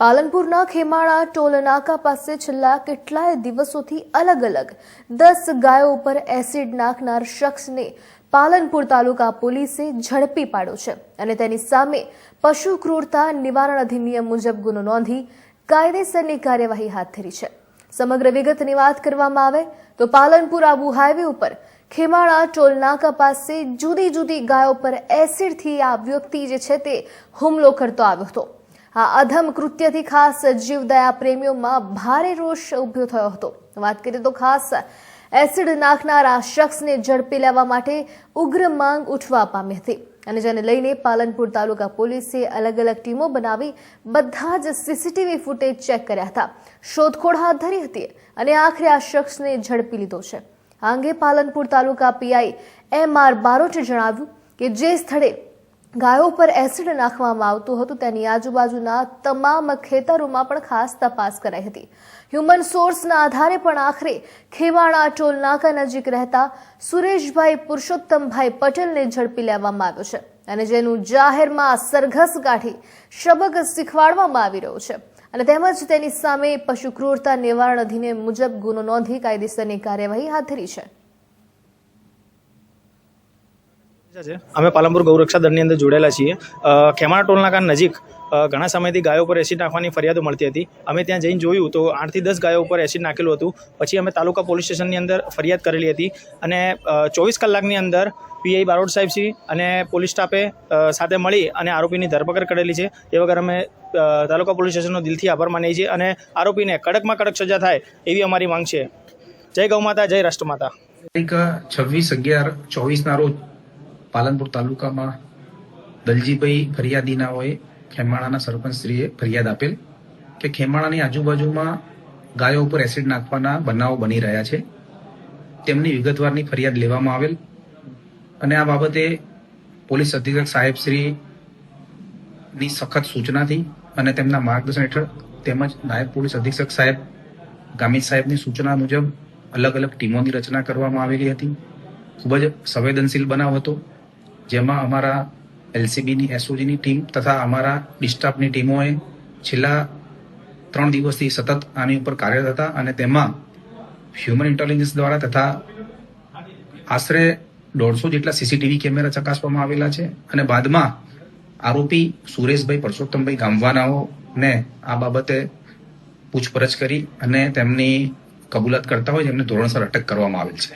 પાલનપુરના ખેમાળા toll નાકા પાસે છેલ્લા કેટલાય દિવસોથી અલગ અલગ 10 ગાયો ઉપર એસિડ નાખનાર શખ્સને પાલનપુર તાલુકા પોલીસે ઝડપી પાડ્યો છે અને તેની સામે પશુ ક્રૂરતા નિવારણ અધિનિયમ મુજબ ગુનો નોંધી કાયદેસરની કાર્યવાહી હાથ ધરી છે। સમગ્ર વિગતની વાત કરવામાં આવે તો પાલનપુર આબુ હાઈવે ઉપર ખેમાળા ટોલ નાકા પાસે જુદી જુદી ગાયો પર એસિડથી આ વ્યક્તિ જે છે તે હુમલો કરતો આવ્યો હતો। આ અધમ કૃત્યથી ખાસ જીવદયા પ્રેમીઓમાં ભારે રોષ ઉભો થયો હતો। વાત કરીએ તો ખાસ એસિડ નાખનારા શખ્સને ઝડપી લેવા માટે ઉગ્ર માંગ ઉઠવા પામી હતી અને જેને લઈને પાલનપુર તાલુકા પોલીસે અલગ અલગ ટીમો બનાવી બધા જ સીસીટીવી ફૂટેજ ચેક કર્યા હતા, શોધખોળ હાથ ધરી હતી અને આખરે આ શખ્સને ઝડપી લીધો છે। આ અંગે પાલનપુર તાલુકા પીઆઈ MR બારોટે જણાવ્યું કે જે સ્થળે ગાયો પર એસિડ નાખવામાં આવતું હતું તેની આજુબાજુના તમામ ખેતરોમાં પણ ખાસ તપાસ કરાઈ હતી। હ્યુમન સોર્સના આધારે પણ આખરે ખેમાળા ટોલ નાકા નજીક રહેતા સુરેશભાઈ પુરુષોત્તમભાઈ પટેલને ઝડપી લેવામાં આવ્યો છે અને જેનું જાહેરમાં સરઘસ કાઢી સબક શીખવાડવામાં આવી રહ્યો છે અને તેમજ તેની સામે પશુ ક્રૂરતા નિવારણ અધિનિયમ મુજબ ગુનો નોંધી કાયદેસરની કાર્યવાહી હાથ ધરી છે। અમે પાલનપુર ગૌરક્ષા દળની અંદર જોડાયેલા છીએ। ખેમાળા ટોલ નાકા નજીક ઘણા સમયથી ગાયો પર એસિડ નાખવાની ફરિયાદો મળતી હતી। અમે ત્યાં જઈને જોયું તો 8 થી 10 ગાયો ઉપર એસિડ નાખેલું હતું। પછી અમે તાલુકા પોલીસ સ્ટેશનની અંદર ફરિયાદ કરેલી હતી અને 24 કલાકની અંદર પીઆઈ બારોટ સાહેબશ્રી અને પોલીસ સ્ટાફે સાથે મળી અને આરોપીની ધરપકડ કરેલી છે। એ વગર અમે તાલુકા પોલીસ સ્ટેશનનો દિલથી આભાર માનીએ છીએ અને આરોપીને કડકમાં કડક સજા થાય એવી અમારી માંગ છે। જય ગૌ માતા, જય રાષ્ટ્રમાતા। 26/11/24 રોજ પાલનપુર તાલુકામાં દલજીભાઈ ફરિયાદીનાઓએ ખેમાળાના સરપંચશ્રીએ ફરિયાદ આપેલ કે ખેમાળાની આજુબાજુમાં ગાયો ઉપર એસિડ નાખવાના બનાવો બની રહ્યા છે। તેમની વિગતવારની ફરિયાદ લેવામાં આવેલ અને આ બાબતે પોલીસ અધિક્ષક સાહેબશ્રીની સખત સૂચનાથી અને તેમના માર્ગદર્શન હેઠળ તેમજ નાયબ પોલીસ અધિક્ષક સાહેબ ગામિત સાહેબની સૂચના મુજબ અલગ અલગ ટીમોની રચના કરવામાં આવેલી હતી। ખૂબ જ સંવેદનશીલ બનાવ હતો જેમાં અમારા LCBની SOGની ટીમ તથા અમારા ડિસ્ટાફની ટીમોએ છેલ્લા 3 દિવસથી સતત આની ઉપર કાર્યરત હતા અને તેમાં હ્યુમન ઇન્ટેલિજન્સ દ્વારા તથા આશરે 150 જેટલા CCTV કેમેરા ચકાસવામાં આવેલા છે અને બાદમાં આરોપી સુરેશભાઈ પરસોત્તમભાઈ ગામવાનાઓને આ બાબતે પૂછપરછ કરી અને તેમની કબૂલાત કરતા હોય જેમને ધોરણસર અટક કરવામાં આવેલ છે।